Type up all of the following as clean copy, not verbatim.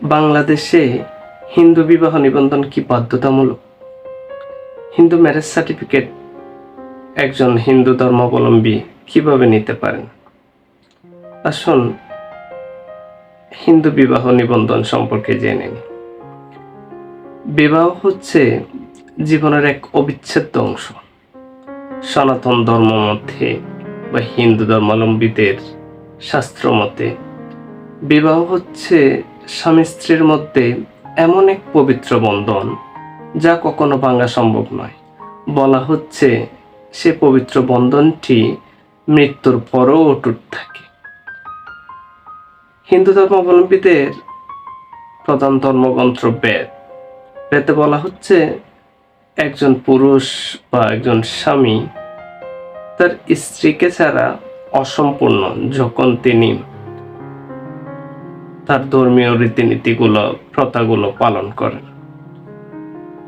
বাংলাদেশে হিন্দু বিবাহ নিবন্ধন কি বাধ্যতামূলক? হিন্দু ম্যারেজ সার্টিফিকেট একজন হিন্দু ধর্মাবলম্বী কিভাবে নিতে পারেন? আসুন হিন্দু বিবাহ নিবন্ধন সম্পর্কে জেনে নিই। বিবাহ হচ্ছে জীবনের এক অবিচ্ছেদ্য অংশ। সনাতন ধর্ম মতে বা হিন্দু ধর্মাবলম্বীদের শাস্ত্র মতে বিবাহ হচ্ছে স্বামী স্ত্রীর মধ্যে এমন এক পবিত্র বন্ধন যা কখনো ভাঙা সম্ভব নয়। বলা হচ্ছে সে পবিত্র বন্ধনটি মৃত্যুর পরও অটুট থাকে। হিন্দু ধর্মাবলম্বীদের প্রধান ধর্মগ্রন্থ বেদে বলা হচ্ছে একজন পুরুষ বা একজন স্বামী তার স্ত্রীকে ছাড়া অসম্পূর্ণ যখন তিনি তার ধর্মীয় রীতিনীতিগুলো প্রথাগুলো পালন করেন।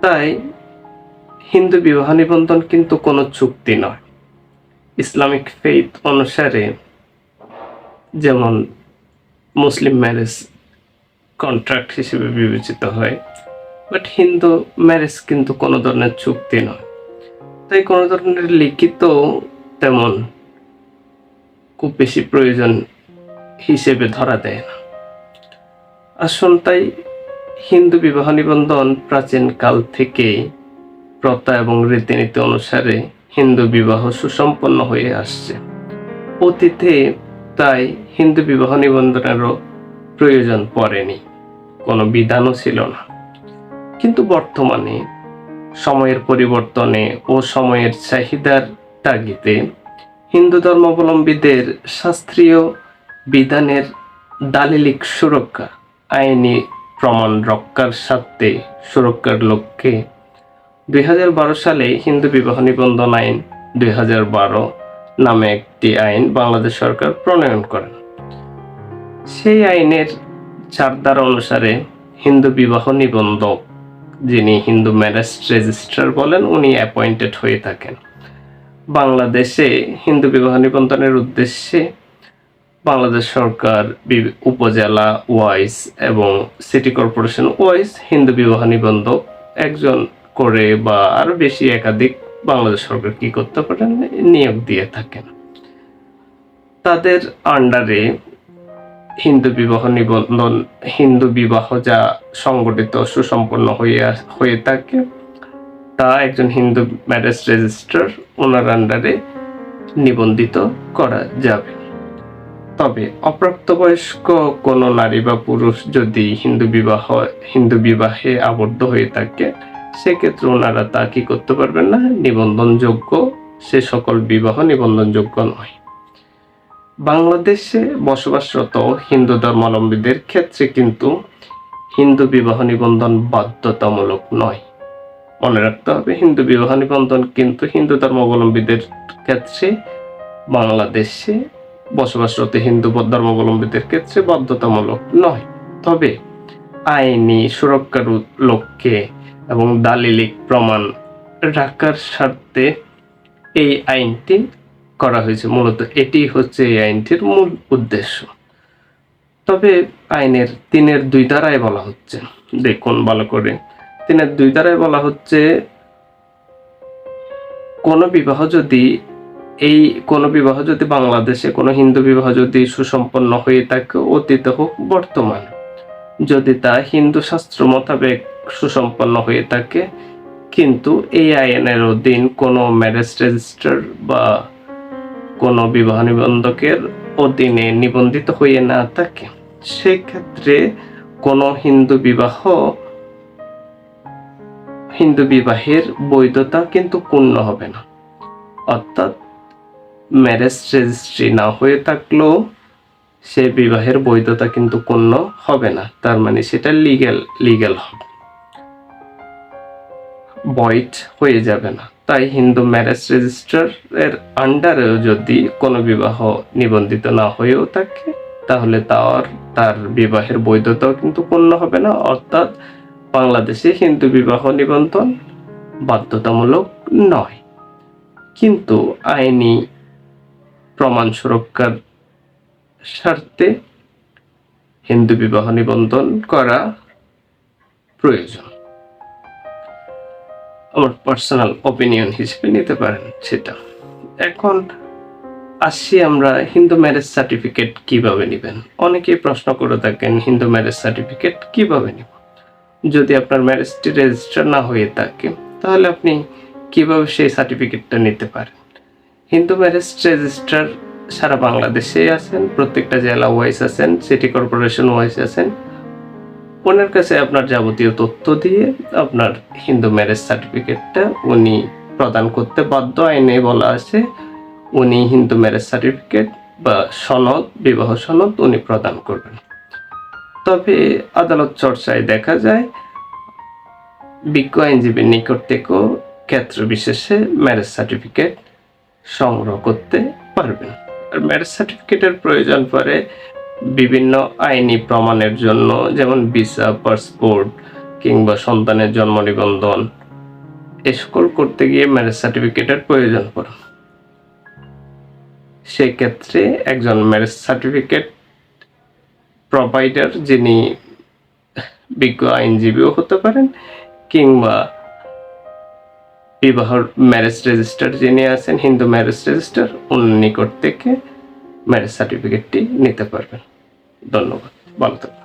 তাই হিন্দু বিবাহ নিবন্ধন কিন্তু কোনো চুক্তি নয়। ইসলামিক ফেইথ অনুসারে যেমন মুসলিম ম্যারেজ কন্ট্রাক্ট হিসেবে বিবেচিত হয়, বাট হিন্দু ম্যারেজ কিন্তু কোনো ধরনের চুক্তি নয়। তাই কোনো ধরনের লিখিত তেমন খুব বেশি প্রয়োজন হিসেবে ধরা দেয় না। আসুন তাই হিন্দু বিবাহ নিবন্ধন প্রাচীন কাল থেকে প্রথা এবং রীতিনীতি অনুসারে হিন্দু বিবাহ সুসম্পন্ন হয়ে আসছে। অতীতে তাই হিন্দু বিবাহ নিবন্ধনেরও প্রয়োজন পড়েনি, কোনো বিধানও ছিল না। কিন্তু বর্তমানে সময়ের পরিবর্তনে ও সময়ের চাহিদার তাগিদে হিন্দু ধর্মাবলম্বীদের শাস্ত্রীয় বিধানের দালিলিক সুরক্ষা, আইনি প্রমাণ রক্ষার স্বার্থে সুরক্ষার লক্ষ্যে 2012 সালে হিন্দু বিবাহ নিবন্ধন আইন 2012 নামে একটি আইন বাংলাদেশ সরকার প্রণয়ন করেন। সেই আইনের 4 ধারা অনুসারে হিন্দু বিবাহ নিবন্ধক, যিনি হিন্দু ম্যারেজ রেজিস্ট্রার বলেন, উনি অ্যাপয়েন্টেড হয়ে থাকেন। বাংলাদেশে হিন্দু বিবাহ নিবন্ধনের উদ্দেশ্যে বাংলাদেশ সরকার উপজেলা ওয়াইজ এবং সিটি কর্পোরেশন ওয়াইজ হিন্দু বিবাহ নিবন্ধক একজন করে বা আরো বেশি একাধিক বাংলাদেশ সরকার কি করতে পারেন, নিয়োগ দিয়ে থাকেন। তাদের আন্ডারে হিন্দু বিবাহ যা সংগঠিত সুসম্পন্ন হয়ে থাকে তা একজন হিন্দু ম্যারেজ রেজিস্ট্রার ওনার আন্ডারে নিবন্ধিত করা যাবে। তবে অপ্রাপ্তবয়স্ক কোনো নারী বা পুরুষ যদি হিন্দু বিবাহে আবদ্ধ হয়ে থাকে, সেক্ষেত্রে ওনারা তা কি করতে পারবেন না, নিবন্ধনযোগ্য সে সকল বিবাহ নিবন্ধনযোগ্য নয়। বাংলাদেশে বসবাসরত হিন্দু ধর্মাবলম্বীদের ক্ষেত্রে কিন্তু হিন্দু বিবাহ নিবন্ধন বাধ্যতামূলক নয়। মনে রাখতে হবে, হিন্দু বিবাহ নিবন্ধন কিন্তু হিন্দু ধর্মাবলম্বীদের ক্ষেত্রে বাংলাদেশে বসবাসরত হিন্দু ধর্মাবলম্বীদের ক্ষেত্রে বাধ্যতামূলক নয়। তবে আইনি সুরক্ষার লক্ষ্যে এবং দালিলিক প্রমাণ রাখার স্বার্থে এই আইনটি করা হয়েছে। মূলত এটি হচ্ছে এই আইনটির মূল উদ্দেশ্য। তবে আইনের 3-2 ধারায় বলা হচ্ছে, দেখুন ভালো করে, 3-2 ধারায় বলা হচ্ছে কোনো বিবাহ যদি বাংলাদেশে কোনো হিন্দু বিবাহ যদি সুসম্পন্ন হয়ে থাকে, অতীতে হোক বর্তমান, যদি তা হিন্দু শাস্ত্র মোতাবেক সুসম্পন্ন হয়ে থাকে, কিন্তু এই আইনের অধীন কোনো ম্যারেজ রেজিস্ট্রার বা কোনো বিবাহ নিবন্ধকের অধীনে নিবন্ধিত হয়ে না থাকে, সেক্ষেত্রে কোনো হিন্দু বিবাহের বৈধতা কিন্তু পূর্ণ হবে না। অর্থাৎ ম্যারেজ রেজিস্ট্রি না হয়ে থাকলেও সে বিবাহের বৈধতা কিন্তু পূর্ণ হবে না। তার মানে সেটা লিগ্যাল হবে, বৈধ হয়ে যাবে না। তাই হিন্দু ম্যারেজ রেজিস্ট্রার এর আন্ডারেও যদি কোনো বিবাহ নিবন্ধিত না হয়েও থাকে, তাহলে তার বিবাহের বৈধতাও কিন্তু পূর্ণ হবে না। অর্থাৎ বাংলাদেশে হিন্দু বিবাহ নিবন্ধন বাধ্যতামূলক নয়। কিন্তু আইনি প্রমাণ সুরক্ষার স্বার্থে হিন্দু বিবাহ নিবন্ধন করা প্রয়োজন। আমার পার্সোনাল ওপিনিয়ন হিসেবে নিতে পারেন সেটা। এখন আসি আমরা হিন্দু ম্যারেজ সার্টিফিকেট কিভাবে নেবেন। অনেকেই প্রশ্ন করে থাকেন হিন্দু ম্যারেজ সার্টিফিকেট কিভাবে নেব। যদি আপনার ম্যারেজটি রেজিস্টার না হয়ে থাকে তাহলে আপনি কিভাবে সেই সার্টিফিকেটটা নিতে পারেন। হিন্দু ম্যারেজ রেজিস্ট্রার সারা বাংলাদেশে আছেন, প্রত্যেকটা জেলা ওয়াইজ আছেন, সিটি কর্পোরেশন ওয়াইজ আছেন। ওনার কাছে আপনার যাবতীয় তথ্য দিয়ে আপনার হিন্দু ম্যারেজ সার্টিফিকেটটা উনি প্রদান করতে বাধ্য। আইনে বলা আছে উনি হিন্দু ম্যারেজ সার্টিফিকেট বা সনদ, বিবাহ সনদ উনি প্রদান করবেন। তবে আদালত চর্চায় দেখা যায় বিজ্ঞ আইনজীবীর নিকট থেকেও ক্ষেত্র বিশেষে ম্যারেজ সার্টিফিকেট সংগ্রহ করতে পারবেন। আর ম্যারেজ সার্টিফিকেটের প্রয়োজন পড়ে বিভিন্ন আইনি প্রমাণের জন্য, যেমন ভিসা, পাসপোর্ট কিংবা সন্তানের জন্ম নিবন্ধন। এ সকল করতে গিয়ে ম্যারেজ সার্টিফিকেটের প্রয়োজন পড়ে। সেক্ষেত্রে একজন ম্যারেজ সার্টিফিকেট প্রোভাইডার, যিনি বিজ্ঞ আইনজীবীও হতে পারেন কিংবা বিবাহ ম্যারেজ রেজিস্টার যিনি আছেন, হিন্দু ম্যারেজ রেজিস্টার, উনি নিকট থেকে ম্যারেজ সার্টিফিকেটটি নিতে পারবেন। ধন্যবাদ, ভালো থাকবেন।